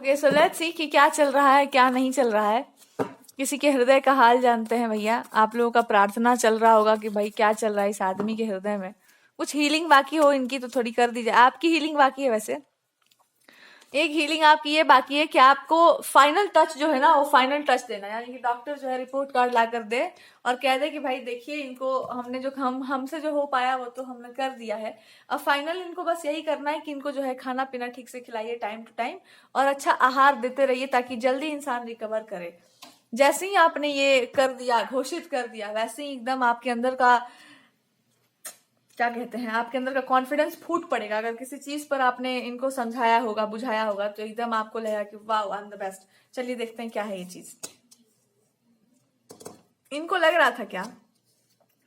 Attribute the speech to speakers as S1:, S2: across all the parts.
S1: Okay, so let's see कि क्या चल रहा है क्या नहीं चल रहा है। किसी के हृदय का हाल जानते हैं भैया। आप लोगों का प्रार्थना चल रहा होगा कि भाई क्या चल रहा है इस आदमी के हृदय में, कुछ हीलिंग बाकी हो इनकी तो थोड़ी कर दीजिए। आपकी हीलिंग बाकी है वैसे, एक हीलिंग आपकी ये बाकी है कि आपको फाइनल टच जो है ना वो फाइनल टच देना, यानी कि डॉक्टर जो है रिपोर्ट कार्ड ला कर दे और कह दे कि भाई देखिए इनको हमने जो हमसे जो हो पाया वो तो हमने कर दिया है। अब फाइनल इनको बस यही करना है कि इनको जो है खाना पीना ठीक से खिलाइए टाइम टू टाइम और अच्छा आहार देते रहिए ताकि जल्दी इंसान रिकवर करे। जैसे ही आपने ये कर दिया, घोषित कर दिया, वैसे ही एकदम आपके अंदर का क्या कहते हैं, आपके अंदर का कॉन्फिडेंस फूट पड़ेगा। अगर किसी चीज पर आपने इनको समझाया होगा, बुझाया होगा, तो एकदम आपको लगेगा कि वाह आई एम द बेस्ट। चलिए देखते हैं क्या है ये चीज। इनको लग रहा था क्या,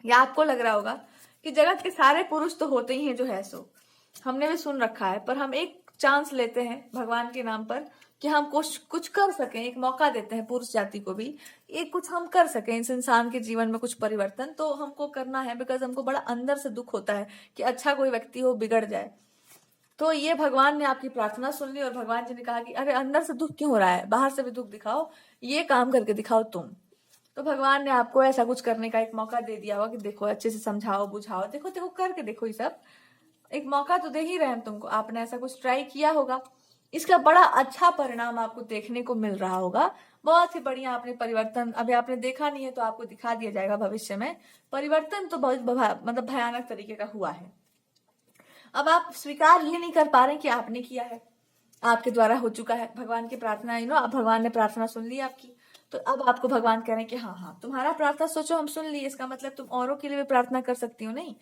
S1: या आपको लग रहा होगा कि जगत के सारे पुरुष तो होते ही हैं जो है सो, हमने भी सुन रखा है, पर हम एक चांस लेते हैं भगवान के नाम पर कि हम कुछ कर सकें, एक मौका देते हैं पुरुष जाति को भी, एक कुछ हम कर सकें इस इंसान के जीवन में कुछ परिवर्तन तो हमको करना है। बिकॉज हमको बड़ा अंदर से दुख होता है कि अच्छा कोई व्यक्ति हो बिगड़ जाए। तो ये भगवान ने आपकी प्रार्थना सुन ली और भगवान जी ने कहा कि अरे अंदर से दुख क्यों हो रहा है, बाहर से भी दुख दिखाओ, ये काम करके दिखाओ तुम। तो भगवान ने आपको ऐसा कुछ करने का एक मौका दे दिया होगा कि देखो अच्छे से समझाओ बुझाओ, देखो देखो करके देखो, ये सब एक मौका तो दे ही रहे हैं तुमको। आपने ऐसा कुछ ट्राई किया होगा, इसका बड़ा अच्छा परिणाम आपको देखने को मिल रहा होगा। बहुत ही बढ़िया आपने परिवर्तन, अभी आपने देखा नहीं है तो आपको दिखा दिया जाएगा भविष्य में। परिवर्तन तो बहुत मतलब भयानक तरीके का हुआ है। अब आप स्वीकार ये नहीं कर पा रहे कि आपने किया है, आपके द्वारा हो चुका है। भगवान की प्रार्थना अब भगवान ने प्रार्थना सुन ली आपकी, तो अब आपको भगवान कह रहे हैं कि हाँ हाँ तुम्हारा प्रार्थना सोचो हम सुन ली, इसका मतलब तुम औरों के लिए भी प्रार्थना कर सकती हो। नहीं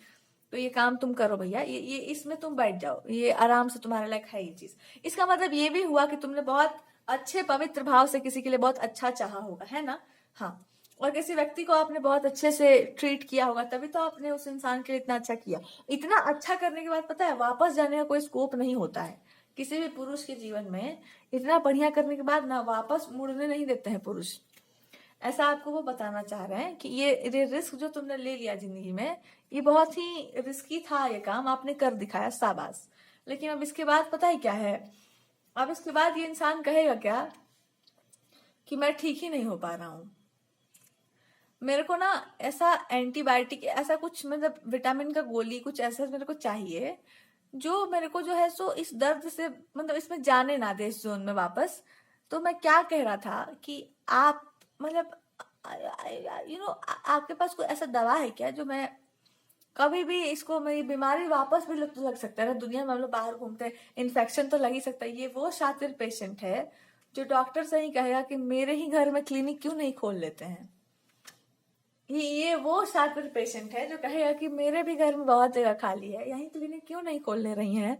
S1: तो ये काम तुम करो भैया, ये इसमें तुम बैठ जाओ, ये आराम से तुम्हारे लायक है ये चीज। इसका मतलब ये भी हुआ कि तुमने बहुत अच्छे पवित्र भाव से किसी के लिए बहुत अच्छा चाहा होगा, है ना। हाँ, और किसी व्यक्ति को आपने बहुत अच्छे से ट्रीट किया होगा, तभी तो आपने उस इंसान के लिए इतना अच्छा किया। इतना अच्छा करने के बाद पता है वापस जाने का कोई स्कोप नहीं होता है किसी भी पुरुष के जीवन में। इतना बढ़िया करने के बाद ना वापस मुड़ने नहीं देते हैं पुरुष। ऐसा आपको वो बताना चाह रहे हैं कि ये रिस्क जो तुमने ले लिया जिंदगी में, ये बहुत ही रिस्की था, ये काम आपने कर दिखाया, शाबाश। लेकिन अब इसके बाद पता है क्या है, अब इसके बाद ये इंसान कहेगा क्या कि मैं ठीक ही नहीं हो पा रहा हूं, मेरे को ना ऐसा एंटीबायोटिक, ऐसा कुछ मतलब विटामिन का गोली कुछ ऐसा मेरे को चाहिए जो मेरे को जो है सो इस दर्द से मतलब इसमें जाने ना दे, इस जोन में वापस। तो मैं क्या कह रहा था कि आप मतलब आपके पास कोई ऐसा दवा है क्या जो मैं कभी भी इसको, मेरी बीमारी वापस भी लग सकता है ना, दुनिया में हम लोग बाहर घूमते हैं, इन्फेक्शन तो लग ही सकता है। ये वो शातिर पेशेंट है जो डॉक्टर से ही कहेगा कि मेरे ही घर में क्लिनिक क्यों नहीं खोल लेते हैं। ये वो शातिर पेशेंट है जो कहेगा कि मेरे भी घर में बहुत जगह खाली है, यहीं क्लिनिक क्यों नहीं खोलने रही हैं।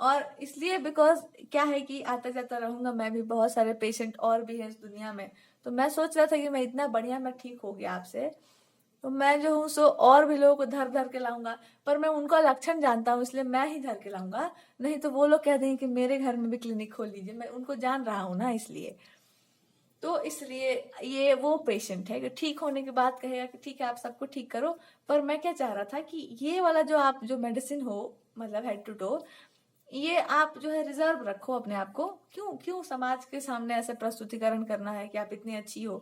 S1: और इसलिए बिकॉज क्या है कि आता जाता रहूंगा मैं भी, बहुत सारे पेशेंट और भी हैं इस दुनिया में। तो मैं सोच रहा था कि मैं इतना बढ़िया मैं ठीक हो गया आपसे, तो मैं जो हूँ सो और भी लोगों को धर धर के लाऊंगा, पर मैं उनका लक्षण जानता हूँ इसलिए मैं ही धर के लाऊंगा। नहीं तो वो लोग कह देंगे कि मेरे घर में भी क्लिनिक खोल लीजिए, मैं उनको जान रहा हूँ ना इसलिए। तो इसलिए ये वो पेशेंट है कि ठीक होने के बाद कहेगा कि ठीक है आप सबको ठीक करो। पर मैं क्या चाह रहा था कि ये वाला जो आप जो मेडिसिन हो, मतलब हेड टू टो, ये आप जो है रिजर्व रखो अपने आप को। क्यों क्यों समाज के सामने ऐसे प्रस्तुतिकरण करना है कि आप इतनी अच्छी हो,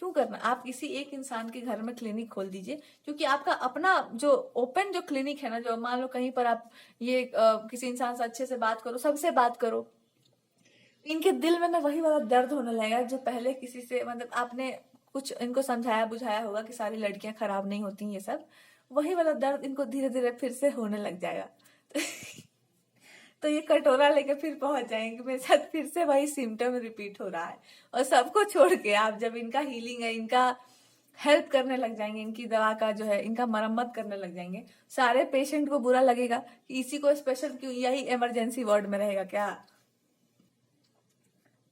S1: क्यों करना। आप किसी एक इंसान के घर में क्लिनिक खोल दीजिए, क्योंकि आपका अपना जो ओपन जो क्लिनिक है ना, जो मान लो कहीं पर आप ये किसी इंसान से अच्छे से बात करो, सबसे बात करो, इनके दिल में ना वही वाला दर्द होने लगेगा जो पहले किसी से मतलब आपने कुछ इनको समझाया बुझाया होगा कि सारी लड़कियां खराब नहीं होती, ये सब वही वाला दर्द इनको धीरे धीरे फिर से होने लग जाएगा। तो ये कटोरा लेके फिर पहुंच जाएंगे मेरे साथ, फिर से वही सिम्टम रिपीट हो रहा है। और सबको छोड़ के आप जब इनका हीलिंग है, इनका हेल्प करने लग जाएंगे, इनकी दवा का जो है इनका मरम्मत करने लग जाएंगे, सारे पेशेंट को बुरा लगेगा कि इसी को स्पेशल क्यों, यही इमरजेंसी वार्ड में रहेगा क्या।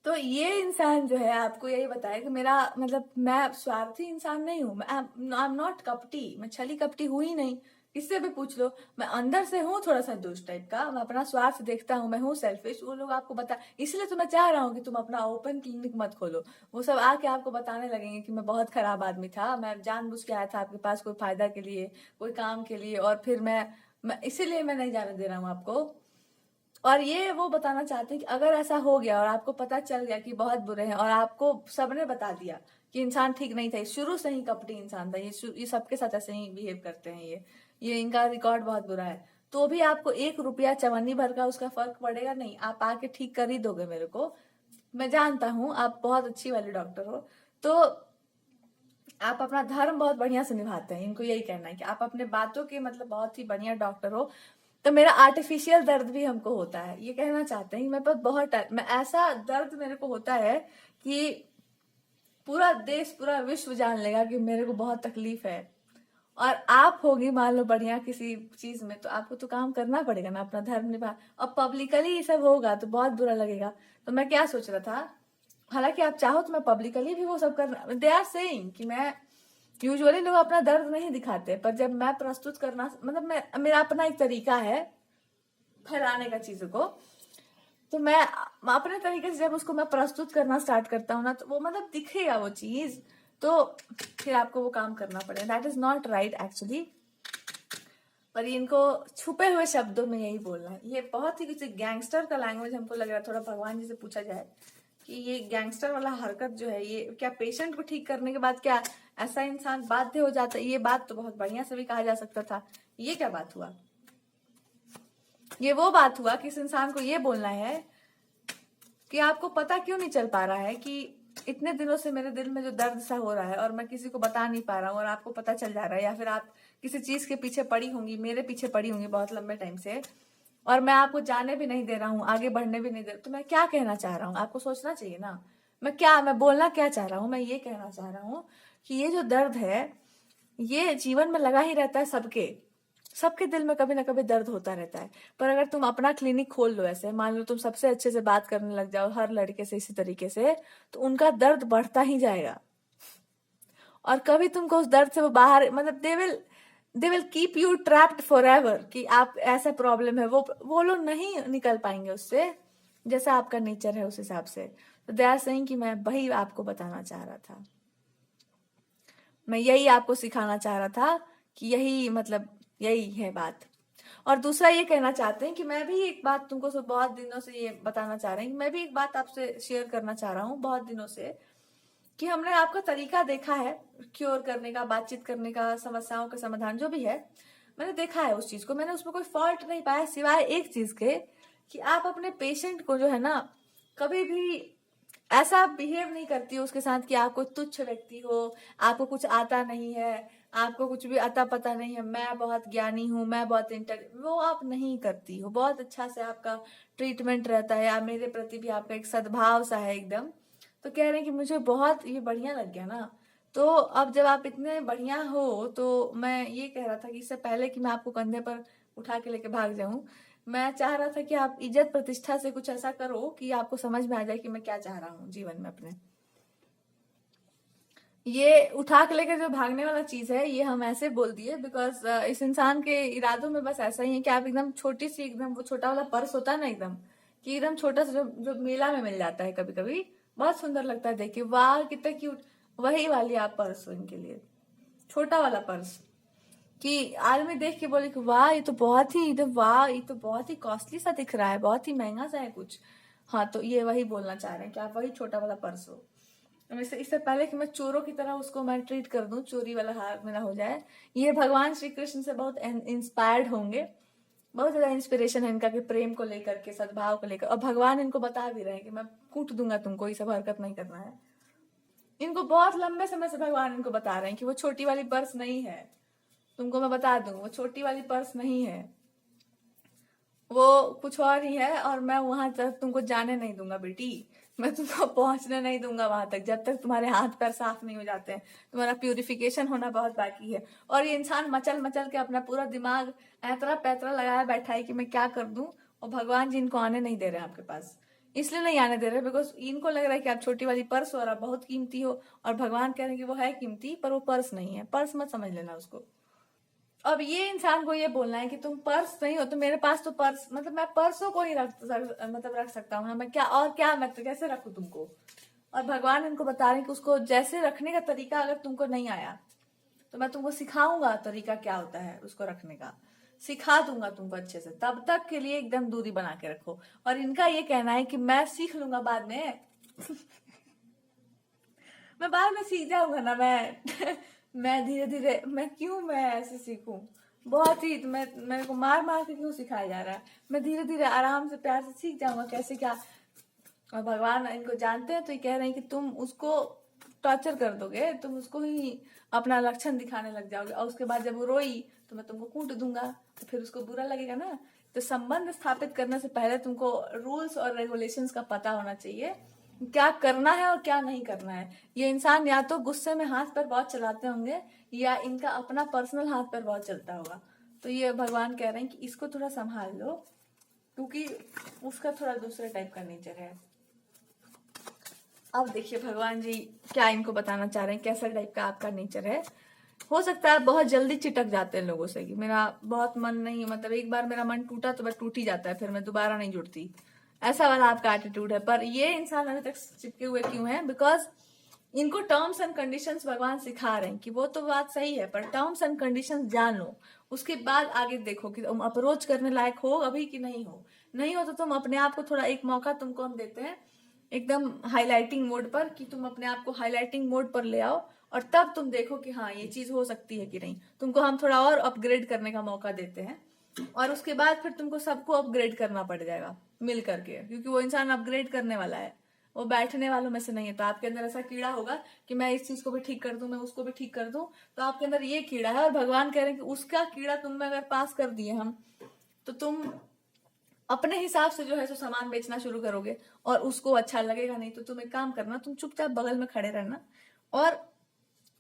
S1: तो ये इंसान जो है आपको यही बताया कि मेरा मतलब मैं स्वार्थी इंसान नहीं हूँ, मैं आई एम नॉट कपटी, मैं छली कपटी हुई ही नहीं। किससे भी पूछ लो, मैं अंदर से हूँ थोड़ा सा दुष्ट टाइप का, मैं अपना स्वार्थ देखता हूँ, मैं हूँ सेल्फिश। वो लोग आपको बता, इसलिए तो मैं चाह रहा हूँ कि तुम अपना ओपन क्लिनिक मत खोलो। वो सब आके आपको बताने लगेंगे कि मैं बहुत खराब आदमी था, मैं जानबूझ के आया था आपके पास कोई फायदा के लिए, कोई काम के लिए, और फिर मैं इसीलिए मैं नहीं जाने दे रहा हूँ आपको। और ये वो बताना चाहते हैं कि अगर ऐसा हो गया और आपको पता चल गया कि बहुत बुरे हैं और आपको सबने बता दिया कि इंसान ठीक नहीं था, शुरू से ही कपटी इंसान था, ये सबके साथ ऐसे ही बिहेव करते हैं, ये इनका रिकॉर्ड बहुत बुरा है, तो भी आपको 1 रुपया चवन्नी भर का उसका फर्क पड़ेगा नहीं, आप आके ठीक कर ही दोगे मेरे को। मैं जानता हूं आप बहुत अच्छी वाली डॉक्टर हो, तो आप अपना धर्म बहुत बढ़िया से निभाते हैं, इनको यही कहना है कि आप अपने बातों के मतलब बहुत ही बढ़िया डॉक्टर हो। तो मेरा आर्टिफिशियल दर्द भी हमको होता है, ये कहना चाहते हैं कि मेरे पास मैं ऐसा दर्द मेरे को होता है कि पूरा देश पूरा विश्व जान लेगा कि मेरे को बहुत तकलीफ है। और आप होगी मान लो बढ़िया किसी चीज में, तो आपको तो काम करना पड़ेगा ना, अपना धर्म निभा। और पब्लिकली ये सब होगा तो बहुत बुरा लगेगा। तो मैं क्या सोच रहा था, हालांकि आप चाहो तो मैं पब्लिकली भी वो सब करना, दे आर सेइंग कि मैं यूजुअली लोग अपना दर्द नहीं दिखाते, पर जब मैं प्रस्तुत करना मतलब मेरा अपना एक तरीका है फैलाने का चीजों को, तो मैं अपने तरीके से जब उसको मैं प्रस्तुत करना स्टार्ट करता हूँ ना, तो वो मतलब दिखेगा वो चीज, तो फिर आपको वो काम करना पड़ेगा। That is not right actually. पर इनको छुपे हुए शब्दों में यही बोलना है। ये बहुत ही किसी गैंगस्टर का लैंग्वेज हमको लग रहा है। थोड़ा भगवान जी से पूछा जाए कि ये गैंगस्टर वाला हरकत जो है, ये क्या पेशेंट को ठीक करने के बाद क्या ऐसा इंसान बाध्य हो जाता है? ये बात तो बहुत बढ़िया से भी कहा जा सकता था। ये क्या बात हुआ? ये वो बात हुआ कि इस इंसान को ये बोलना है कि आपको पता क्यों नहीं चल पा रहा है कि इतने दिनों से मेरे दिल में जो दर्द सा हो रहा है और मैं किसी को बता नहीं पा रहा हूँ और आपको पता चल जा रहा है, या फिर आप किसी चीज के पीछे पड़ी होंगी, मेरे पीछे पड़ी होंगी बहुत लंबे टाइम से, और मैं आपको जाने भी नहीं दे रहा हूँ, आगे बढ़ने भी नहीं दे रहा, तो मैं क्या कहना चाह रहा हूँ आपको सोचना चाहिए ना। मैं बोलना क्या चाह रहा हूँ? मैं ये कहना चाह रहा हूँ कि ये जो दर्द है ये जीवन में लगा ही रहता है, सबके सबके दिल में कभी ना कभी दर्द होता रहता है। पर अगर तुम अपना क्लिनिक खोल लो, ऐसे मान लो तुम सबसे अच्छे से बात करने लग जाओ हर लड़के से इसी तरीके से, तो उनका दर्द बढ़ता ही जाएगा और कभी तुमको उस दर्द से वो बाहर मतलब they will keep you trapped for ever कि आप ऐसा प्रॉब्लम है, वो लोग नहीं निकल पाएंगे उससे, जैसा आपका नेचर है उस हिसाब से। तो दे आर सेइंग कि मैं वही आपको बताना चाह रहा था, मैं यही आपको सिखाना चाह रहा था कि यही मतलब यही है बात। और दूसरा ये कहना चाहते हैं कि मैं भी एक बात तुमको बहुत दिनों से ये बताना चाह रहे हैं कि मैं भी एक बात आपसे शेयर करना चाह रहा हूँ बहुत दिनों से, कि हमने आपका तरीका देखा है क्योर करने का, बातचीत करने का, समस्याओं का समाधान जो भी है, मैंने देखा है उस चीज को, मैंने उसमें कोई फॉल्ट नहीं पाया सिवाय एक चीज के कि आप अपने पेशेंट को जो है ना कभी भी ऐसा बिहेव नहीं करती हो उसके साथ कि आप कोई तुच्छ व्यक्ति हो, आपको कुछ आता नहीं है, आपको कुछ भी अता पता नहीं है, मैं बहुत ज्ञानी हूँ, मैं बहुत वो आप नहीं करती हो। बहुत अच्छा से आपका ट्रीटमेंट रहता है, या मेरे प्रति भी आपका एक सद्भाव सा है एकदम। तो कह रहे हैं कि मुझे बहुत ये बढ़िया लग गया ना। तो अब जब आप इतने बढ़िया हो, तो मैं ये कह रहा था कि इससे पहले कि मैं आपको कंधे पर उठा के लेके भाग जाऊं, मैं चाह रहा था कि आप इज्जत प्रतिष्ठा से कुछ ऐसा करो कि आपको समझ में आ जाए कि मैं क्या चाह रहा हूँ जीवन में अपने। ये उठा के लेकर जो भागने वाला चीज है, ये हम ऐसे बोल दिए बिकॉज इस इंसान के इरादों में बस ऐसा ही है कि आप एकदम छोटी सी, एकदम वो छोटा वाला पर्स होता है ना एकदम, कि एकदम छोटा सा जो मेला में मिल जाता है कभी कभी, बहुत सुंदर लगता है देखिए, वाह कितना क्यूट, वही वाली आप पर्स हो इनके लिए, छोटा वाला पर्स, कि आदमी देख के बोले कि वाह ये तो बहुत ही वाह ये तो बहुत ही कॉस्टली सा दिख रहा है, बहुत ही महंगा सा है कुछ। हाँ, तो ये वही बोलना चाह रहे हैं कि आप वही छोटा वाला पर्स हो। इससे पहले कि मैं चोरों की तरह उसको मैं ट्रीट कर दूं, चोरी वाला हाल मेरा हो जाए, ये भगवान श्री कृष्ण से बहुत इंस्पायर्ड होंगे, बहुत ज्यादा इंस्पिरेशन है इनका कि प्रेम को लेकर के, सद्भाव को लेकर, और भगवान इनको बता भी रहे हैं कि मैं कूट दूंगा तुमको, ये सब हरकत नहीं करना है। इनको बहुत लंबे समय से भगवान इनको बता रहे हैं कि वो छोटी वाली पर्स नहीं है, तुमको मैं बता दूं वो छोटी वाली पर्स नहीं है, वो कुछ और ही है, और मैं वहां तक तुमको जाने नहीं दूंगा बेटी, मैं तुमको पहुंचने नहीं दूंगा वहां तक जब तक तुम्हारे हाथ पैर साफ नहीं हो जाते हैं, तुम्हारा प्यूरिफिकेशन होना बहुत बाकी है। और ये इंसान मचल मचल के अपना पूरा दिमाग ऐतरा पैतरा लगाया बैठा है कि मैं क्या कर दूं, और भगवान जी इनको आने नहीं दे रहे हैं आपके पास, इसलिए नहीं आने दे रहे बिकॉज इनको लग रहा है कि आप छोटी वाली पर्स हो और आप बहुत कीमती हो, और भगवान कह रहे हैं कि वो है कीमती पर वो पर्स नहीं है, पर्स मत समझ लेना उसको। अब ये इंसान को ये बोलना है कि तुम पर्स नहीं हो, तो मेरे पास तो पर्स मतलब मैं पर्सों को ही रख सकता हूँ ना, मैं क्या और क्या मैं तो कैसे रखू तुमको। और भगवान इनको बता रहे हैं कि उसको जैसे रखने का तरीका अगर तुमको नहीं आया तो मैं तुमको सिखाऊंगा तरीका क्या होता है उसको रखने का। सिखा दूंगा तुमको अच्छे से, तब तक के लिए एकदम दूरी बना के रखो। और इनका ये कहना है कि मैं सीख लूंगा बाद में मैं बाद में सीख जाऊंगा ना मैं मैं धीरे धीरे, मैं ऐसे सीखूं, बहुत ही मैं मेरे को मार मार के क्यों सिखाया जा रहा है, मैं धीरे धीरे आराम से प्यार से सीख जाऊंगा कैसे क्या। और भगवान इनको जानते हैं तो ये कह रहे हैं कि तुम उसको टॉर्चर कर दोगे, तुम उसको ही अपना लक्षण दिखाने लग जाओगे, और उसके बाद जब वो रोई तो मैं तुमको कूट दूंगा, तो फिर उसको बुरा लगेगा ना। तो संबंध स्थापित करने से पहले तुमको रूल्स और रेगुलेशंस का पता होना चाहिए, क्या करना है और क्या नहीं करना है। ये इंसान या तो गुस्से में हाथ पैर बहुत चलाते होंगे, या इनका अपना पर्सनल हाथ पैर बहुत चलता होगा। तो ये भगवान कह रहे हैं कि इसको थोड़ा संभाल लो, क्योंकि उसका थोड़ा दूसरे टाइप का नेचर है। अब देखिए भगवान जी क्या इनको बताना चाह रहे हैं, कैसा टाइप का आपका नेचर है। हो सकता है बहुत जल्दी चिटक जाते हैं लोगों से, कि मेरा बहुत मन नहीं, मतलब एक बार मेरा मन टूटा तो बस टूट ही जाता है, फिर मैं दोबारा नहीं जुड़ती, ऐसा वाला आपका एटीट्यूड है। पर ये इंसान अभी तक चिपके हुए क्यों है? बिकॉज इनको टर्म्स एंड कंडीशंस भगवान सिखा रहे हैं कि वो तो बात सही है, पर टर्म्स एंड कंडीशंस जान लो, उसके बाद आगे देखो कि तुम अप्रोच करने लायक हो अभी कि नहीं हो। नहीं हो तो तुम अपने आप को थोड़ा एक मौका तुमको हम देते हैं एकदम हाईलाइटिंग मोड पर, कि तुम अपने आप को हाईलाइटिंग मोड पर ले आओ, और तब तुम देखो कि हाँ ये चीज हो सकती है कि नहीं। तुमको हम थोड़ा और अपग्रेड करने का मौका देते हैं, और उसके बाद फिर तुमको सबको अपग्रेड करना पड़ जाएगा मिल करके, क्योंकि वो इंसान अपग्रेड करने वाला है, वो बैठने वालों में से नहीं है। तो आपके अंदर ऐसा कीड़ा होगा कि मैं इस चीज को भी ठीक कर दूं, मैं उसको भी ठीक कर दूं, तो आपके अंदर ये कीड़ा है। और भगवान कह रहे हैं कि उसका कीड़ा तुम में अगर पास कर दिए हम, तो तुम अपने हिसाब से जो है सो सामान बेचना शुरू करोगे, और उसको अच्छा लगेगा नहीं। तो तुम एक काम करना, तुम चुपचाप बगल में खड़े रहना और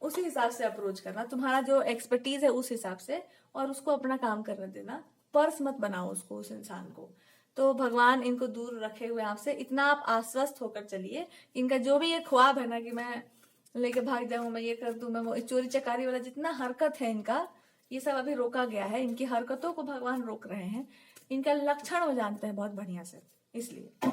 S1: उसी हिसाब से अप्रोच करना, तुम्हारा जो एक्सपर्टीज है उस हिसाब से, और उसको अपना काम करने देना, पर्स मत बनाओ उसको, उस इंसान को। तो भगवान इनको दूर रखे हुए आपसे, इतना आप आश्वस्त होकर चलिए। इनका जो भी ये ख्वाब है ना कि मैं लेके भाग जाऊं, मैं ये कर दूं, मैं वो चोरी चकारी वाला जितना हरकत है इनका, ये सब अभी रोका गया है। इनकी हरकतों को भगवान रोक रहे हैं, इनका लक्षण वो जानते हैं बहुत बढ़िया से। इसलिए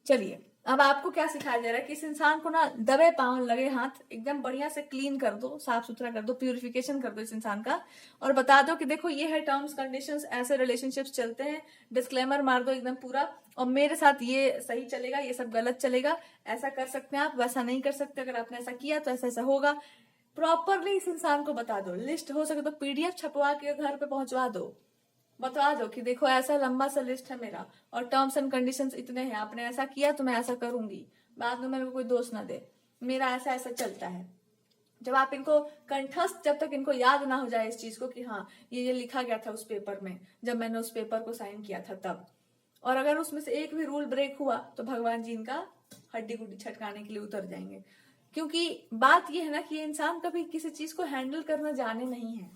S1: चलिए अब आपको क्या सिखाया जा रहा है कि इस इंसान को ना दबे पांव लगे हाथ एकदम बढ़िया से क्लीन कर दो, साफ सुथरा कर दो, प्यूरिफिकेशन कर दो इस इंसान का, और बता दो कि देखो ये है टर्म्स कंडीशंस, ऐसे रिलेशनशिप्स चलते हैं, डिस्क्लेमर मार दो एकदम पूरा, और मेरे साथ ये सही चलेगा, ये सब गलत चलेगा, ऐसा कर सकते हैं आप, वैसा नहीं कर सकते, अगर आपने ऐसा किया तो ऐसा ऐसा होगा। प्रॉपरली इस इंसान को बता दो, लिस्ट हो सके तो पीडीएफ छपवा के घर पे पहुंचवा दो, बता दो कि देखो ऐसा लंबा सा लिस्ट है मेरा, और टर्म्स एंड कंडीशंस इतने हैं, आपने ऐसा किया तो मैं ऐसा करूंगी, बाद में मेरे को कोई दोष ना दे, मेरा ऐसा ऐसा चलता है। जब आप इनको कंठस्थ, जब तक इनको याद ना हो जाए इस चीज को कि हाँ ये लिखा गया था उस पेपर में, जब मैंने उस पेपर को साइन किया था तब, और अगर उसमें से एक भी रूल ब्रेक हुआ तो भगवान जी इनका हड्डी गुड्डी छटकाने के लिए उतर जाएंगे। क्योंकि बात यह है ना कि ये इंसान कभी किसी चीज को हैंडल करना जाने नहीं है,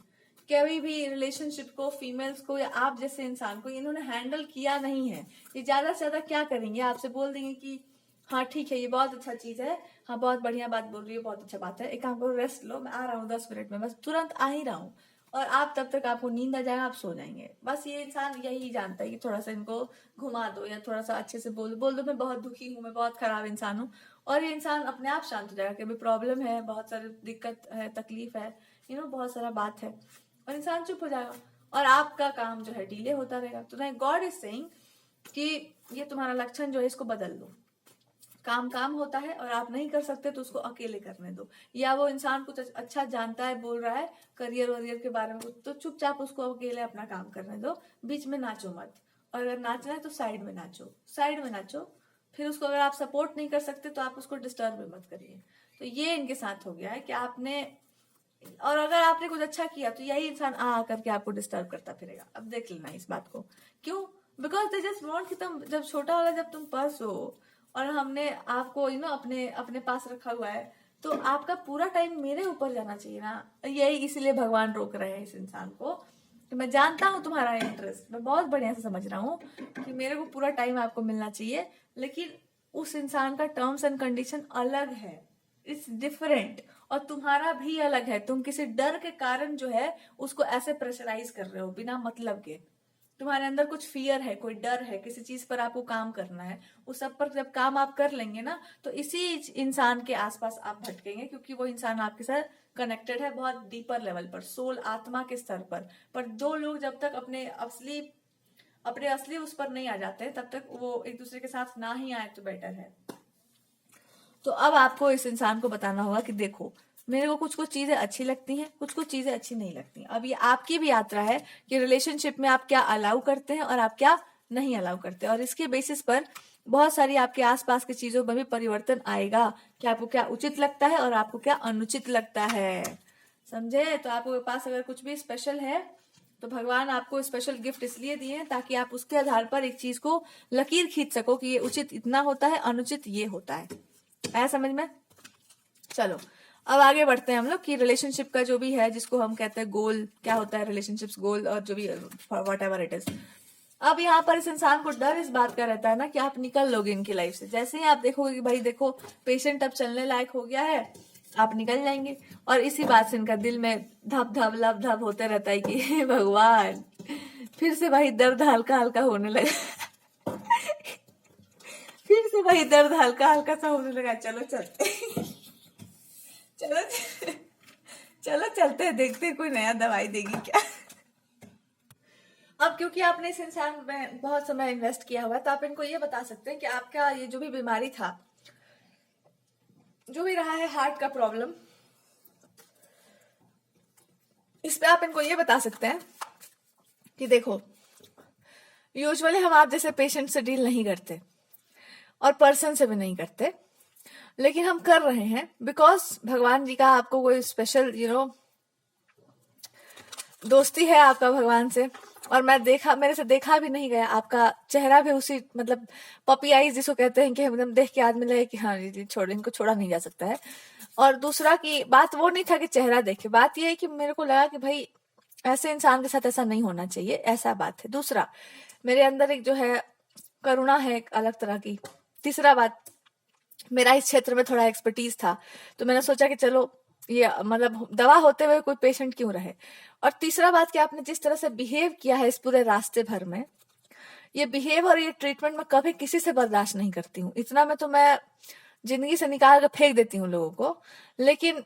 S1: कभी भी रिलेशनशिप को, फीमेल्स को, या आप जैसे इंसान को इन्होंने हैंडल किया नहीं है। ये ज्यादा से ज्यादा क्या करेंगे, आपसे बोल देंगे कि हाँ ठीक है ये बहुत अच्छा चीज है, हाँ बहुत बढ़िया बात बोल रही है, बहुत अच्छा बात है, एक काम करो रेस्ट लो, मैं आ रहा हूँ 10 मिनट में, बस तुरंत आ ही रहा हूँ, और आप तब तक आपको नींद आ जाएगा, आप सो जाएंगे। बस ये इंसान यही जानता है कि थोड़ा सा इनको घुमा दो, या थोड़ा सा अच्छे से बोल दो मैं बहुत दुखी हूँ, मैं बहुत खराब इंसान हूँ, और ये इंसान अपने आप शांत हो जाएगा कि अभी प्रॉब्लम है, बहुत सारी दिक्कत है, तकलीफ है, बहुत सारा बात है, और इंसान चुप हो जाएगा, और आपका काम जो है डिले होता रहेगा। तो नहीं, गॉड इज सेइंग कि ये तुम्हारा लक्षण जो है इसको बदल दो, काम काम होता है, और आप नहीं कर सकते तो उसको अकेले करने दो, या वो इंसान कुछ अच्छा जानता है, बोल रहा है करियर वरियर के बारे में कुछ, तो चुपचाप उसको अकेले अपना काम करने दो, बीच में नाचो मत, और अगर नाचना है तो साइड में नाचो, साइड में नाचो। फिर उसको अगर आप सपोर्ट नहीं कर सकते तो आप उसको डिस्टर्ब भी मत करिए। तो ये इनके साथ हो गया है कि आपने, और अगर आपने कुछ अच्छा किया तो यही इंसान आ करके आपको डिस्टर्ब करता फिरेगा। अब देख लेना इस बात को, क्यों? बिकॉज दे जस्ट वांट कि तुम जब छोटा वाला, जब तुम पर्स हो और हमने आपको अपने अपने पास रखा हुआ है, तो आपका पूरा टाइम मेरे ऊपर जाना चाहिए ना। यही इसलिए भगवान रोक रहे हैं इस इंसान को कि मैं जानता हूँ तुम्हारा इंटरेस्ट, मैं बहुत बढ़िया से समझ रहा हूँ कि मेरे को पूरा टाइम आपको मिलना चाहिए, लेकिन उस इंसान का टर्म्स एंड कंडीशन अलग है, इट्स डिफरेंट, और तुम्हारा भी अलग है। तुम किसी डर के कारण जो है उसको ऐसे प्रेशराइज कर रहे हो बिना मतलब के, तुम्हारे अंदर कुछ फियर है, कोई डर है, किसी चीज पर आपको काम करना है, उस सब पर जब काम आप कर लेंगे ना, तो इसी इंसान के आसपास आप भटकेंगे, क्योंकि वो इंसान आपके साथ कनेक्टेड है बहुत डीपर लेवल पर, सोल, आत्मा के स्तर पर दो लोग जब तक अपने असली उस पर नहीं आ जाते तब तक वो एक दूसरे के साथ ना ही आए तो बेटर है। तो अब आपको इस इंसान को बताना होगा कि देखो, मेरे को कुछ कुछ चीजें अच्छी लगती हैं, कुछ कुछ चीजें अच्छी नहीं लगती। अब ये आपकी भी यात्रा है कि रिलेशनशिप में आप क्या अलाउ करते हैं और आप क्या नहीं अलाउ करते, और इसके बेसिस पर बहुत सारी आपके आसपास की चीजों में भी परिवर्तन आएगा कि आपको क्या उचित लगता है और आपको क्या अनुचित लगता है। समझे? तो आपके पास अगर कुछ भी स्पेशल है तो भगवान आपको स्पेशल गिफ्ट इसलिए दिए हैं ताकि आप उसके आधार पर एक चीज को लकीर खींच सको कि ये उचित इतना होता है, अनुचित ये होता है। आया समझ में? चलो अब आगे बढ़ते हैं हम लोग कि रिलेशनशिप का जो भी है, जिसको हम कहते हैं गोल, क्या होता है रिलेशनशिप्स गोल, और जो भी वट एवर इट इज। अब यहाँ पर इस इंसान को डर इस बात का रहता है ना कि आप निकल लोगे इनकी लाइफ से। जैसे ही आप देखोगे कि भाई देखो पेशेंट अब चलने लायक हो गया है, आप निकल जाएंगे, और इसी बात से इनका दिल में धप धप लप धप होते रहता है कि हे भगवान, फिर से भाई दर्द हल्का हल्का होने लगा फिर से भाई दर्द हल्का हल्का सा होने लगा, चलो चलते चलो चलो चलते हैं, देखते हैं कोई नया दवाई देगी क्या। अब क्योंकि आपने इस इंसान में बहुत समय इन्वेस्ट किया हुआ है, तो आप इनको ये बता सकते हैं कि आपका ये जो भी बीमारी था, जो भी रहा है हार्ट का प्रॉब्लम, इस पे आप इनको ये बता सकते हैं कि देखो, यूजुअली हम आप जैसे पेशेंट से डील नहीं करते और पर्सन से भी नहीं करते, लेकिन हम कर रहे हैं बिकॉज भगवान जी का आपको कोई स्पेशल दोस्ती है आपका भगवान से। और मेरे से देखा भी नहीं गया, आपका चेहरा भी उसी मतलब पपी आईज जिसको कहते हैं कि एकदम देख के आदमी लगे कि हाँ जी छोड़, इनको छोड़ा नहीं जा सकता है। और दूसरा की बात वो नहीं था कि चेहरा देखे, बात ये है कि मेरे को लगा कि भाई ऐसे इंसान के साथ ऐसा नहीं होना चाहिए, ऐसा बात है। दूसरा, मेरे अंदर एक जो है करुणा है एक अलग तरह की। तीसरा बात, मेरा इस क्षेत्र में थोड़ा एक्सपर्टीज था, तो मैंने सोचा कि चलो ये मतलब दवा होते हुए कोई पेशेंट क्यों रहे। और तीसरा बात कि आपने जिस तरह से बिहेव किया है इस पूरे रास्ते भर में, ये बिहेव और ये ट्रीटमेंट मैं कभी किसी से बर्दाश्त नहीं करती हूँ। इतना में तो मैं जिंदगी से निकाल कर फेंक देती हूँ लोगों को, लेकिन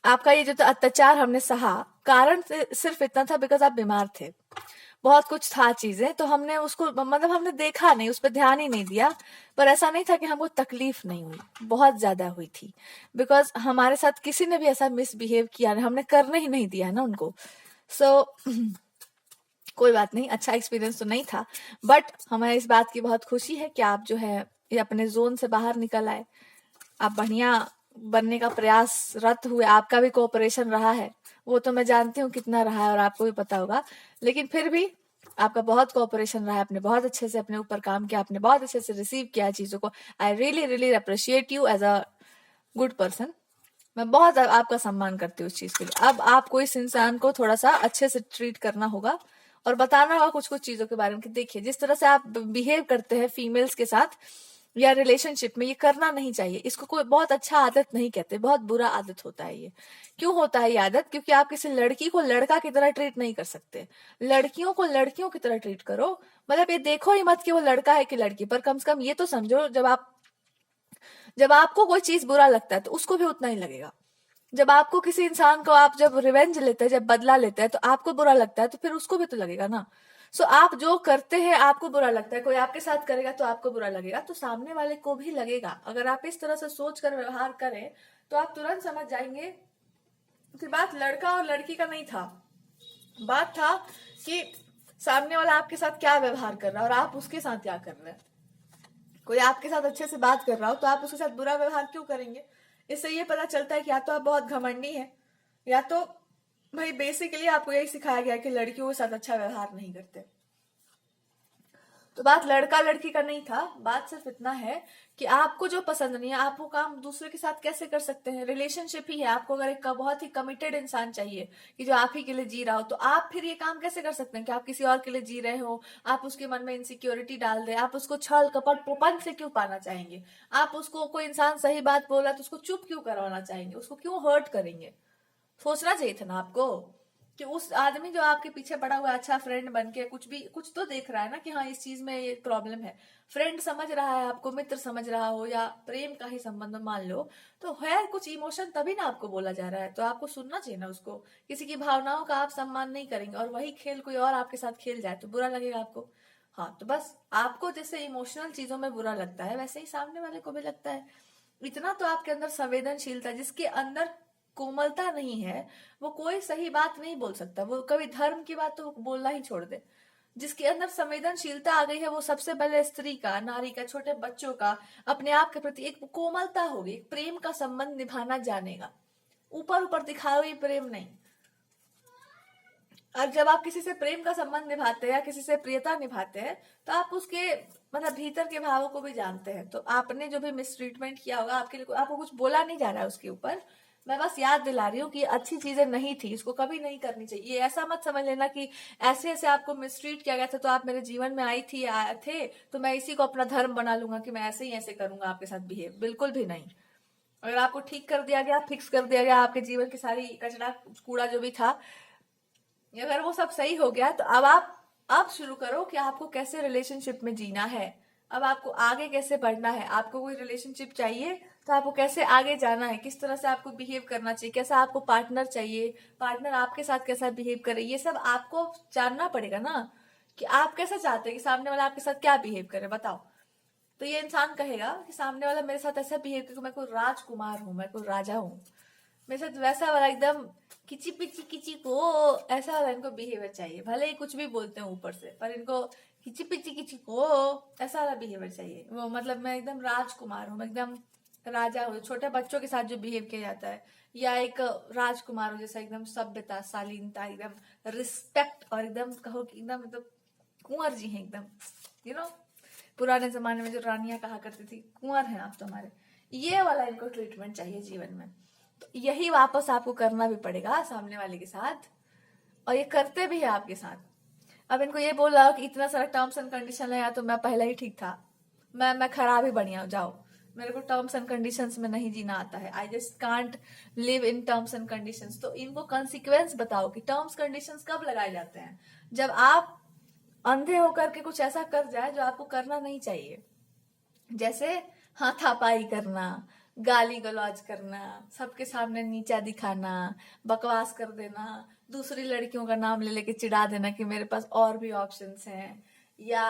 S1: आपका ये जो अत्याचार हमने सहा, कारण सिर्फ इतना था बिकॉज आप बीमार थे, बहुत कुछ था चीजें, तो हमने उसको मतलब हमने देखा नहीं, उस पर ध्यान ही नहीं दिया। पर ऐसा नहीं था कि हमको तकलीफ नहीं हुई, बहुत ज्यादा हुई थी, बिकॉज हमारे साथ किसी ने भी ऐसा मिसबिहेव किया नहीं, हमने करने ही नहीं दिया ना उनको। सो कोई बात नहीं, अच्छा एक्सपीरियंस तो नहीं था, बट हमें इस बात की बहुत खुशी है कि आप जो है ये अपने जोन से बाहर निकल आए, आप बढ़िया बनने का प्रयासरत हुए, आपका भी कोऑपरेशन रहा है, वो तो मैं जानती हूँ कितना रहा है और आपको भी पता होगा, लेकिन फिर भी आपका बहुत कोऑपरेशन रहा है, आपने बहुत अच्छे से अपने ऊपर काम किया, आपने बहुत अच्छे से रिसीव किया चीजों को। I really really appreciate you as a good person. मैं बहुत आपका सम्मान करती हूँ उस चीज के लिए। अब आपको इस इंसान को थोड़ा सा अच्छे से ट्रीट करना होगा और बताना होगा कुछ कुछ चीजों के बारे में कि देखिए जिस तरह से आप बिहेव करते हैं फीमेल्स के साथ या रिलेशनशिप में, ये करना नहीं चाहिए। इसको कोई बहुत अच्छा आदत नहीं कहते, बहुत बुरा आदत होता है ये। क्यों होता है ये आदत? क्योंकि आप किसी लड़की को लड़का की तरह ट्रीट नहीं कर सकते, लड़कियों को लड़कियों की तरह ट्रीट करो। मतलब ये देखो ही मत कि वो लड़का है कि लड़की, पर कम से कम ये तो समझो जब आपको कोई चीज बुरा लगता है तो उसको भी उतना ही लगेगा। जब आपको किसी इंसान को आप जब रिवेंज लेते हैं, जब बदला लेते हैं, तो आपको बुरा लगता है तो फिर उसको भी तो लगेगा ना। सो आप जो करते हैं आपको बुरा लगता है, कोई आपके साथ करेगा तो आपको बुरा लगेगा, तो सामने वाले को भी लगेगा। अगर आप इस तरह से सोच कर व्यवहार करें तो आप तुरंत समझ जाएंगे कि बात लड़का और लड़की का नहीं था, बात था कि सामने वाला आपके साथ क्या व्यवहार कर रहा है और आप उसके साथ क्या कर रहे हैं। कोई आपके साथ अच्छे से बात कर रहा हो तो आप उसके साथ बुरा व्यवहार क्यों करेंगे? इससे ये पता चलता है कि या तो आप बहुत घमंडी हैं, या तो भाई बेसिकली आपको यही सिखाया गया कि लड़कियों के साथ अच्छा व्यवहार नहीं करते। तो बात लड़का लड़की का नहीं था, बात सिर्फ इतना है कि आपको जो पसंद नहीं है आप वो काम दूसरे के साथ कैसे कर सकते हैं। रिलेशनशिप ही है, आपको अगर एक बहुत ही कमिटेड इंसान चाहिए कि जो आप ही के लिए जी रहा हो, तो आप फिर ये काम कैसे कर सकते हैं कि आप किसी और के लिए जी रहे हो, आप उसके मन में इनसिक्योरिटी डाल दे, आप उसको छल कपट प्रपंच से क्यों पाना चाहेंगे, आप उसको कोई इंसान सही बात बोला तो उसको चुप क्यों करवाना चाहेंगे, उसको क्यों हर्ट करेंगे? सोचना चाहिए था ना आपको। कि उस आदमी जो आपके पीछे पड़ा हुआ है, अच्छा फ्रेंड बन के कुछ तो देख रहा है ना कि हाँ इस चीज में ये प्रॉब्लम है, फ्रेंड समझ रहा है आपको, मित्र समझ रहा हो या प्रेम का ही संबंध मान लो, तो है कुछ इमोशन तभी ना आपको बोला जा रहा है, तो आपको सुनना चाहिए ना उसको। किसी की भावनाओं का आप सम्मान नहीं करेंगे और वही खेल कोई और आपके साथ खेल जाए तो बुरा लगेगा आपको। हाँ, तो बस आपको जैसे इमोशनल चीजों में बुरा लगता है वैसे ही सामने वाले को भी लगता है। इतना तो आपके अंदर संवेदनशीलता, जिसके अंदर कोमलता नहीं है वो कोई सही बात नहीं बोल सकता, वो कभी धर्म की बात तो बोलना ही छोड़ दे। जिसके अंदर संवेदनशीलता आ गई है वो सबसे पहले स्त्री का, नारी का, छोटे बच्चों का, अपने आप के प्रति एक कोमलता होगी, एक प्रेम का संबंध निभाना जानेगा, ऊपर ऊपर दिखाए हुए प्रेम नहीं। और जब आप किसी से प्रेम का संबंध निभाते हैं या किसी से प्रियता निभाते हैं तो आप उसके मतलब भीतर के भावों को भी जानते हैं। तो आपने जो भी मिसट्रीटमेंट किया होगा, आपके लिए आपको कुछ बोला नहीं जा रहा है उसके ऊपर, मैं बस याद दिला रही हूँ कि ये अच्छी चीजें नहीं थी, इसको कभी नहीं करनी चाहिए। ये ऐसा मत समझ लेना कि ऐसे ऐसे आपको मिसट्रीट किया गया था तो आप मेरे जीवन में आई थी, आए थे तो मैं इसी को अपना धर्म बना लूंगा कि मैं ऐसे ही ऐसे करूंगा आपके साथ बिहेव, बिल्कुल भी नहीं। अगर आपको ठीक कर दिया गया, फिक्स कर दिया गया, आपके जीवन की सारी कचरा कूड़ा जो भी था, अगर वो सब सही हो गया तो अब शुरू करो कि आपको कैसे रिलेशनशिप में जीना है, अब आपको आगे कैसे बढ़ना है। आपको कोई रिलेशनशिप चाहिए तो आपको कैसे आगे जाना है, किस तरह से आपको बिहेव करना चाहिए, कैसा आपको पार्टनर चाहिए, पार्टनर आपके साथ कैसा बिहेव करे, ये सब आपको जानना पड़ेगा ना कि आप कैसा चाहते हैं कि सामने वाला आपके साथ क्या बिहेव करे, बताओ। तो ये इंसान कहेगा कि सामने वाला मेरे साथ ऐसा बिहेव करे, मैं कोई राजकुमार हूँ, मैं कोई राजा हूँ, मेरे साथ वैसा वाला एकदम किची पिची किची को, ऐसा वाला इनको बिहेवियर चाहिए। भले ही कुछ भी बोलते हैं ऊपर से, पर इनको किची पिची किची को ऐसा वाला बिहेवियर चाहिए। वो मतलब मैं एकदम राजकुमार हूँ, मैं एकदम राजा हूँ। छोटे बच्चों के साथ जो बिहेव किया जाता है, या एक राजकुमार हो जैसा, एकदम सभ्यता, शालीनता, एकदम रिस्पेक्ट, और एकदम कहो कि एकदम मतलब कुंवर जी हैं एकदम, पुराने जमाने में जो रानियां कहा करती थी, कुंवर हैं आप तो हमारे, ये वाला इनको ट्रीटमेंट चाहिए जीवन में। तो यही वापस आपको करना भी पड़ेगा सामने वाले के साथ, और ये करते भी है आपके साथ। अब इनको ये बोला कि इतना सारा टर्म्स एंड कंडीशन है, या तो मैं पहले ही ठीक था, मैं खराब ही बढ़िया जाओ, मेरे को टर्म्स एंड कंडीशंस में नहीं जीना आता है, I just can't live in terms and conditions. तो इनको कंसिक्वेंस बताओ कि टर्म्स कंडीशंस कब लगाए जाते हैं, जब आप अंधे होकर के कुछ ऐसा कर जाए जो आपको करना नहीं चाहिए, जैसे हाथापाई करना, गाली गलौज करना, सबके सामने नीचा दिखाना, बकवास कर देना, दूसरी लड़कियों का नाम ले लेके चिढ़ा देना कि मेरे पास और भी ऑप्शंस हैं, या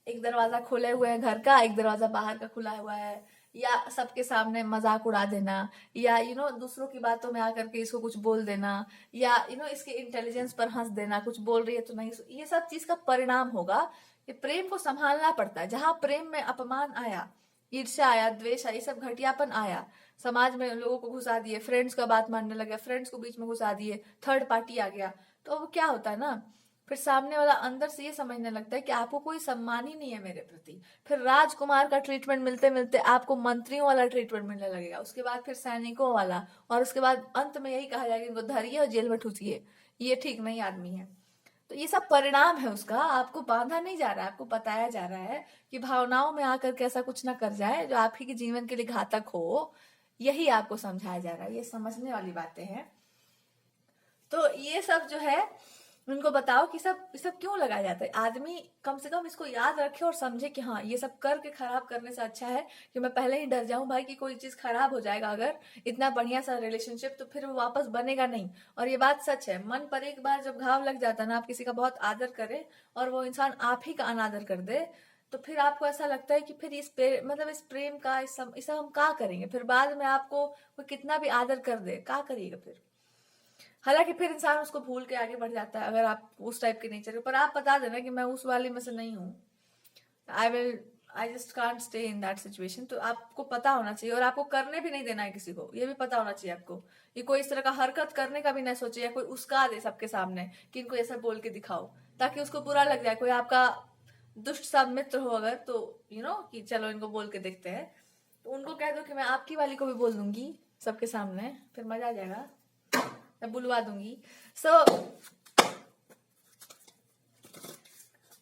S1: एक दरवाजा खोले हुए है घर का, एक दरवाजा बाहर का खुला हुआ है, या सबके सामने मजाक उड़ा देना, या दूसरों की बातों में आकर के इसको कुछ बोल देना, या इसके इंटेलिजेंस पर हंस देना, कुछ बोल रही है तो नहीं, ये सब चीज का परिणाम होगा कि प्रेम को संभालना पड़ता है। जहां प्रेम में अपमान आया, ईर्ष्या आया, द्वेष आया, ये सब घटियापन आया, समाज में लोगों को घुसा दिए, फ्रेंड्स का बात मानने लगे, फ्रेंड्स को बीच में घुसा दिए, थर्ड पार्टी आ गया, तो वो क्या होता है ना, फिर सामने वाला अंदर से ये समझने लगता है कि आपको कोई सम्मान ही नहीं है मेरे प्रति। फिर राजकुमार का ट्रीटमेंट मिलते मिलते आपको मंत्रियों वाला ट्रीटमेंट मिलने लगेगा, उसके बाद फिर सैनिकों वाला, और उसके बाद अंत में यही कहा जाएगा इनको धरिए और जेल में ठूसिए, ये ठीक नहीं आदमी है। तो ये सब परिणाम है उसका, आपको बांधा नहीं जा रहा है, आपको बताया जा रहा है कि भावनाओं में आकर के ऐसा कुछ ना कर जाए जो आप ही के जीवन के लिए घातक हो, यही आपको समझाया जा रहा है। ये समझने वाली बातें हैं। तो ये सब जो है उनको बताओ कि सब क्यों लगाया जाता है। आदमी कम से कम इसको याद रखे और समझे कि हाँ, ये सब करके खराब करने से अच्छा है कि मैं पहले ही डर जाऊं भाई कि कोई चीज खराब हो जाएगा अगर इतना बढ़िया सा रिलेशनशिप, तो फिर वो वापस बनेगा नहीं। और ये बात सच है, मन पर एक बार जब घाव लग जाता है ना, आप किसी का बहुत आदर करें और वो इंसान आप ही का अनादर कर दे, तो फिर आपको ऐसा लगता है कि फिर इस प्रेम का इस सब हम क्या करेंगे। फिर बाद में आपको कोई कितना भी आदर कर दे, क्या करिएगा फिर। हालांकि फिर इंसान उसको भूल के आगे बढ़ जाता है अगर आप उस टाइप के नेचर, पर आप बता देना कि मैं उस वाले में से नहीं हूँ, I just can't stay in that situation. तो आपको पता होना चाहिए, और आपको करने भी नहीं देना है किसी को, ये भी पता होना चाहिए आपको। ये कोई इस तरह का हरकत करने का भी नहीं सोचे, या कोई उसका दे सबके सामने कि इनको ऐसा बोल के दिखाओ ताकि उसको बुरा लग जाए। कोई आपका दुष्ट सा मित्र हो अगर, तो कि चलो इनको बोल के देखते हैं, तो उनको कह दो कि मैं आपकी वाली को भी बोल दूंगी सबके सामने, फिर मजा आ जाएगा, मैं बुलवा दूंगी।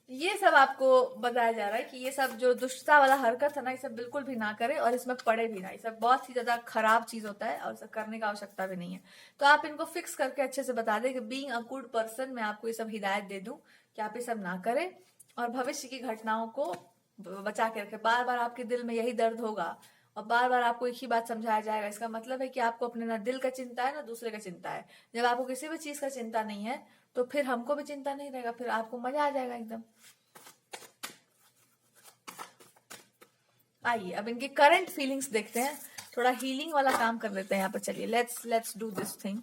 S1: ये सब आपको बताया जा रहा है कि ये सब जो दुष्टता वाला हरकत है ना, ये सब बिल्कुल भी ना करें और इसमें पड़े भी ना। ये सब बहुत ही ज्यादा खराब चीज होता है और सब करने का आवश्यकता भी नहीं है। तो आप इनको फिक्स करके अच्छे से बता दें कि बीइंग अ गुड पर्सन मैं आपको ये सब हिदायत दे दूं कि आप ये सब ना करें और भविष्य की घटनाओं को बचा के रखें। बार बार आपके दिल में यही दर्द होगा और बार बार आपको एक ही बात समझाया जाएगा, इसका मतलब है कि आपको अपने ना दिल का चिंता है ना दूसरे का चिंता है। जब आपको किसी भी चीज का चिंता नहीं है तो फिर हमको भी चिंता नहीं रहेगा, फिर आपको मजा आ जाएगा एकदम। आइए अब इनकी करंट फीलिंग्स देखते हैं, थोड़ा हीलिंग वाला काम कर लेते हैं यहाँ पर। चलिए लेट्स डू दिस थिंग।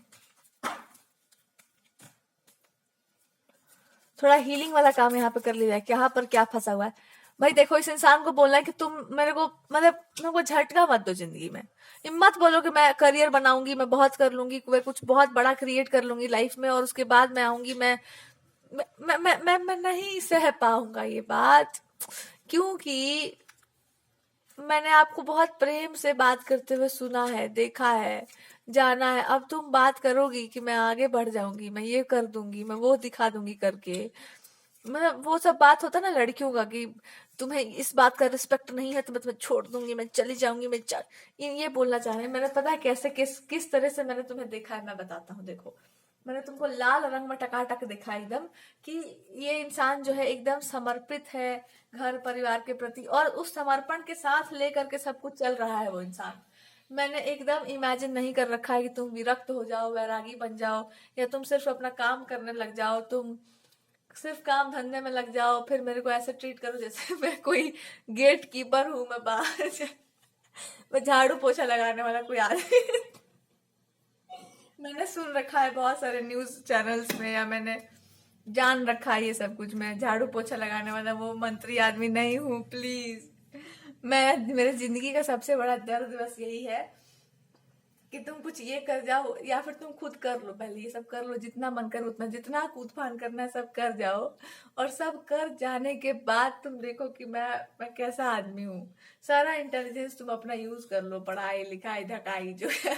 S1: थोड़ा हीलिंग वाला काम यहाँ पे कर लिया जाए। यहाँ पर क्या फंसा हुआ है भाई? देखो, इस इंसान को बोलना है कि तुम मेरे को मतलब मेरे को झटका मत दो जिंदगी में। ये मत बोलो कि मैं करियर बनाऊंगी, मैं बहुत कर लूंगी, मैं कुछ बहुत बड़ा क्रिएट कर लूंगी लाइफ में और उसके बाद मैं आऊंगी। मैं नहीं सह पाऊंगा ये बात, क्योंकि मैंने आपको बहुत प्रेम से बात करते हुए सुना है, देखा है, जाना है। अब तुम बात करोगी कि मैं आगे बढ़ जाऊंगी, मैं ये कर दूंगी, मैं वो दिखा दूंगी करके। मतलब वो सब बात होता है ना लड़कियों का कि तुम्हें इस बात का रिस्पेक्ट नहीं है तो मैं तुम्हें छोड़ दूंगी, मैं चली जाऊंगी, ये बोलना चाह रहे हैं। मैंने पता है कैसे किस तरह से मैंने तुम्हें देखा है, मैं बताता हूँ। देखो, मैंने तुमको लाल रंग में टकाटक देखा एकदम कि ये इंसान जो है एकदम समर्पित है घर परिवार के प्रति और उस समर्पण के साथ लेकर के सब कुछ चल रहा है वो इंसान। मैंने एकदम इमेजिन नहीं कर रखा है कि तुम विरक्त हो जाओ, वैरागी बन जाओ, या तुम सिर्फ अपना काम करने लग जाओ, तुम सिर्फ काम धंधे में लग जाओ, फिर मेरे को ऐसे ट्रीट करो जैसे मैं कोई गेट कीपर हूं, मैं बाहर मैं झाड़ू पोछा लगाने वाला कोई आदमी। मैंने सुन रखा है बहुत सारे न्यूज चैनल्स में, या मैंने जान रखा है ये सब कुछ। मैं झाड़ू पोछा लगाने वाला वो मंत्री आदमी नहीं हूँ, प्लीज। मैं मेरे जिंदगी का सबसे बड़ा दर्द बस यही है कि तुम कुछ ये कर जाओ या फिर तुम खुद कर लो। पहले ये सब कर लो, जितना मन करे उतना, जितना कूद फान करना है सब कर जाओ। और सब कर जाने के बाद तुम देखो कि मैं कैसा आदमी हूँ। सारा इंटेलिजेंस तुम अपना यूज कर लो, पढ़ाई लिखाई धकाई जो है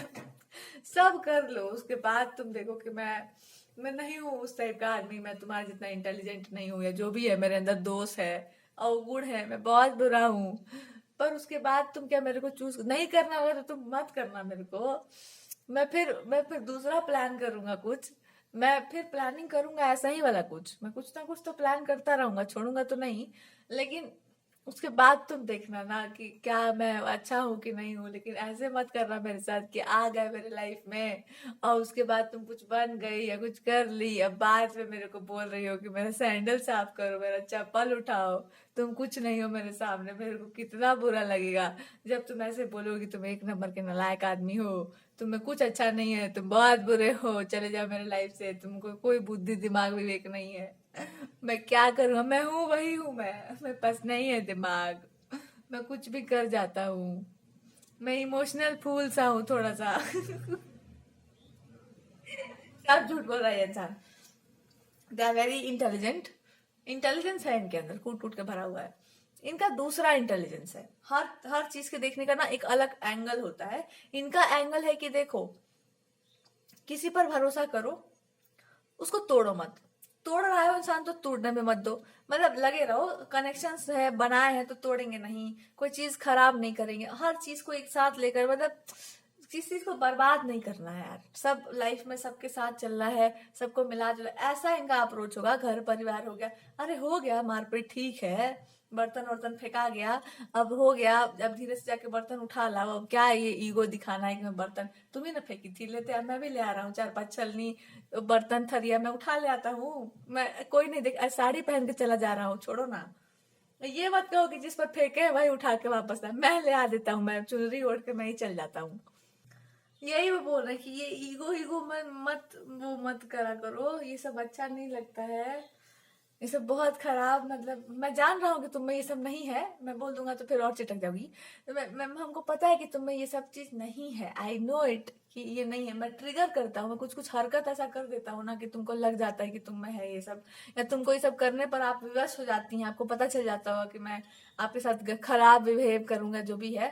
S1: सब कर लो। उसके बाद तुम देखो कि मैं नहीं हूँ उस टाइप का आदमी, मैं तुम्हारे जितना इंटेलिजेंट नहीं हूँ, या जो भी है मेरे अंदर दोष है, अवगुण है, मैं बहुत बुरा हूँ। पर उसके बाद तुम क्या मेरे को चूज नहीं करना होगा तो तुम मत करना मेरे को। मैं फिर दूसरा प्लान करूंगा कुछ। मैं फिर प्लानिंग करूंगा ऐसा ही वाला कुछ। मैं कुछ ना कुछ तो प्लान करता रहूंगा, छोड़ूंगा तो नहीं। लेकिन उसके बाद तुम देखना ना कि क्या मैं अच्छा हूँ कि नहीं हूँ। लेकिन ऐसे मत करना मेरे साथ कि आ गए मेरे लाइफ में और उसके बाद तुम कुछ बन गई या कुछ कर ली, अब बाद में मेरे को बोल रही हो कि मेरा सैंडल साफ करो, मेरा चप्पल उठाओ, तुम कुछ नहीं हो मेरे सामने। मेरे को कितना बुरा लगेगा जब तुम ऐसे बोलोगी तुम एक नंबर के नालायक आदमी हो, तुम्हें कुछ अच्छा नहीं है, तुम बहुत बुरे हो, चले जाओ मेरे लाइफ से, तुमको कोई बुद्धि दिमाग विवेक नहीं है। मैं क्या करूँगा? मैं हूँ वही हूँ, मैं मेरे पास नहीं है दिमाग, मैं कुछ भी कर जाता हूँ। मैं इमोशनल फूल सा हूँ थोड़ा सा। सब झूठ बोल रहा है ये इंसान। They are very intelligent. Intelligence है इनके अंदर, कूट कूट के भरा हुआ है। इनका दूसरा इंटेलिजेंस है, हर हर चीज के देखने का ना एक अलग एंगल होता है। इनका एंगल है कि देखो, किसी पर भरोसा करो, उसको तोड़ो मत। तोड़ रहा है वो इंसान तो तोड़ने में मत दो। मतलब लगे रहो, कनेक्शंस है बनाए हैं तो तोड़ेंगे नहीं, कोई चीज खराब नहीं करेंगे, हर चीज को एक साथ लेकर, मतलब किसी चीज को बर्बाद नहीं करना है यार। सब लाइफ में सबके साथ चलना है, सबको मिला जुला, ऐसा इनका अप्रोच होगा। घर परिवार हो गया, अरे हो गया मारपीट ठीक है, बर्तन वर्तन फेंका गया, अब हो गया, अब धीरे से जाके बर्तन उठा लाओ। अब क्या है ये ईगो दिखाना है कि मैं बर्तन, तुम ही ना फेंकी थी, लेते अब मैं भी ले आ रहा हूँ 4-5 छलनी बर्तन थरिया मैं उठा ले आता हूँ। मैं कोई नहीं देख, साड़ी पहन के चला जा रहा हूँ, छोड़ो ना। ये मत कहो कि जिस पर फेंके है वही उठा के वापस लाए, मैं ले आ देता हूँ, मैं चुनरी ओढ़ के मैं ही चल जाता हूँ। यही वो बोल रहे हैं कि ये ईगो ईगो में मत वो मत करा करो, ये सब अच्छा नहीं लगता है, ये सब बहुत खराब। मतलब मैं जान रहा हूँ कि तुम में ये सब नहीं है, मैं बोल दूंगा तो फिर और चिटक जाओगी। तो मैं हमको पता है कि तुम में ये सब चीज नहीं है, आई नो इट कि ये नहीं है। मैं ट्रिगर करता हूँ, मैं कुछ कुछ हरकत ऐसा कर देता हूँ ना कि तुमको लग जाता है कि तुम में है ये सब, या तुमको ये सब करने पर आप विवश हो जाती हैं, आपको पता चल जाता होगा कि मैं आपके साथ खराब बिहेव करूंगा जो भी है।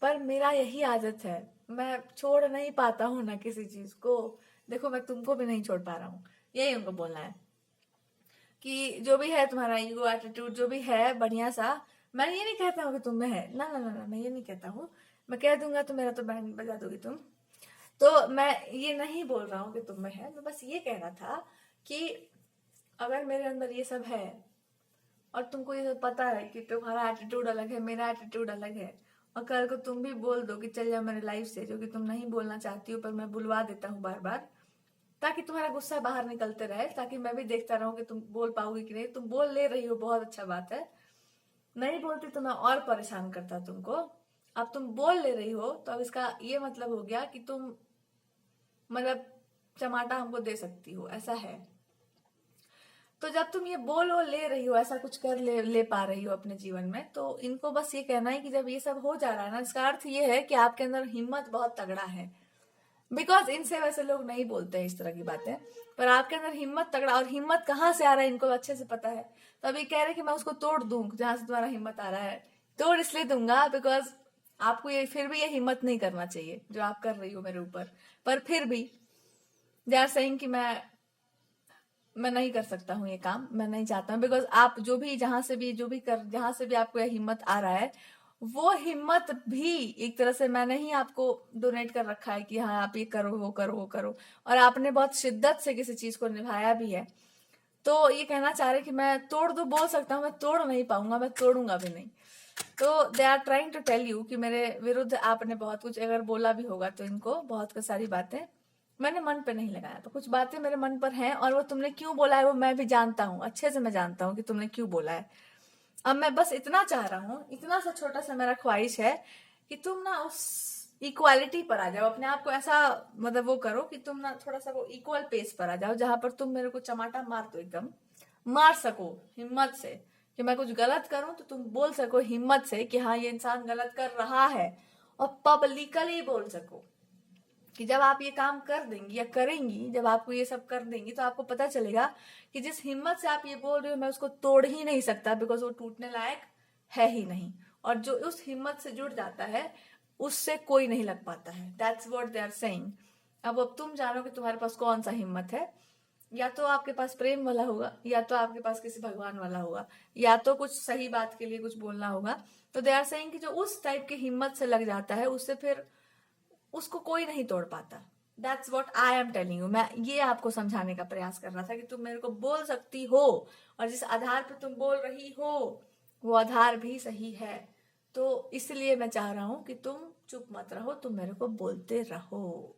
S1: पर मेरा यही आदत है, मैं छोड़ नहीं पाता हूँ ना किसी चीज को। देखो मैं तुमको भी नहीं छोड़ पा रहा हूँ, यही उनको बोलना है। कि जो भी है तुम्हारा ईगो एटीट्यूड जो भी है बढ़िया सा, मैं ये नहीं कहता हूँ कि तुम में है, ना ना ना ना, मैं ये नहीं कहता हूँ। मैं कह दूंगा तो मेरा तो बैंड बजा दोगी तुम। तो मैं ये नहीं बोल रहा हूँ कि तुम में है, मैं बस ये कह रहा था कि अगर मेरे अंदर ये सब है और तुमको ये सब पता है कि तुम्हारा एटीट्यूड अलग है, मेरा एटीट्यूड अलग है, और कल को तुम भी बोल दो कि चल जा मेरे लाइफ से, जो कि तुम नहीं बोलना चाहती हो पर मैं बुलवा देता हूँ बार बार, ताकि तुम्हारा गुस्सा बाहर निकलते रहे, ताकि मैं भी देखता रहूं कि तुम बोल पाओगी कि नहीं। तुम बोल ले रही हो, बहुत अच्छा बात है। नहीं बोलती तो मैं और परेशान करता तुमको। अब तुम बोल ले रही हो तो अब इसका ये मतलब हो गया कि तुम मतलब चमाटा हमको दे सकती हो, ऐसा है। तो जब तुम ये बोल वो ले रही हो, ऐसा कुछ कर ले पा रही हो अपने जीवन में, तो इनको बस ये कहना है कि जब ये सब हो जा रहा है ना, इसका अर्थ ये है कि आपके अंदर हिम्मत बहुत तगड़ा है। बिकॉज इनसे वैसे लोग नहीं बोलते हैं इस तरह की बातें, पर आपके अंदर हिम्मत तगड़ा, और हिम्मत कहाँ से आ रहा है इनको अच्छे से पता है। तो अभी कह रहे कि मैं उसको तोड़ दूं जहां से तुम्हारा हिम्मत आ रहा है। तोड़ इसलिए दूंगा बिकॉज आपको ये फिर भी ये हिम्मत नहीं करना चाहिए जो आप कर रही हो मेरे ऊपर। पर फिर भी दे आर सेइंग कि मैं नहीं कर सकता हूँ ये काम, मैं नहीं चाहता हूँ। बिकॉज आप जो भी जहां से भी जो भी कर जहां से भी आपको यह हिम्मत आ रहा है, वो हिम्मत भी एक तरह से मैंने ही आपको डोनेट कर रखा है कि हाँ आप ये करो वो करो वो करो, और आपने बहुत शिद्दत से किसी चीज को निभाया भी है। तो ये कहना चाह रहे कि मैं तोड़ दू, बोल सकता हूँ, मैं तोड़ नहीं पाऊंगा, मैं तोड़ूंगा भी नहीं। तो they are trying to tell you कि मेरे विरुद्ध आपने बहुत कुछ अगर बोला भी होगा तो इनको बहुत सारी बातें मैंने मन पे नहीं लगाया, तो कुछ बातें मेरे मन पर हैं, और वो तुमने क्यों बोला है वो मैं भी जानता हूँ, अच्छे से मैं जानता हूँ कि तुमने क्यों बोला है। अब मैं बस इतना चाह रहा हूँ, इतना सा छोटा सा मेरा ख्वाहिश है कि तुम ना उस इक्वालिटी पर आ जाओ, अपने आप को ऐसा मतलब वो करो कि तुम ना थोड़ा सा वो इक्वल पेस पर आ जाओ, जहां पर तुम मेरे को चमाटा मार दो, एकदम मार सको हिम्मत से, कि मैं कुछ गलत करूं तो तुम बोल सको हिम्मत से कि हाँ ये इंसान गलत कर रहा है, और पब्लिकली बोल सको कि जब आप ये काम कर देंगी या करेंगी, जब आपको ये सब कर देंगी तो आपको पता चलेगा कि जिस हिम्मत से आप ये बोल रहे हो मैं उसको तोड़ ही नहीं सकता, बिकॉज वो टूटने लायक है ही नहीं, और जो उस हिम्मत से जुड़ जाता है उससे कोई नहीं लग पाता है। That's what they are saying. अब तुम जानो कि तुम्हारे पास कौन सा हिम्मत है, या तो आपके पास प्रेम वाला होगा, या तो आपके पास किसी भगवान वाला होगा, या तो कुछ सही बात के लिए कुछ बोलना होगा। तो दे आर सेइंग कि जो उस टाइप की हिम्मत से लग जाता है उससे फिर उसको कोई नहीं तोड़ पाता। That's what I am telling you. मैं ये आपको समझाने का प्रयास कर रहा था कि तुम मेरे को बोल सकती हो, और जिस आधार पर तुम बोल रही हो वो आधार भी सही है। तो इसलिए मैं चाह रहा हूं कि तुम चुप मत रहो, तुम मेरे को बोलते रहो।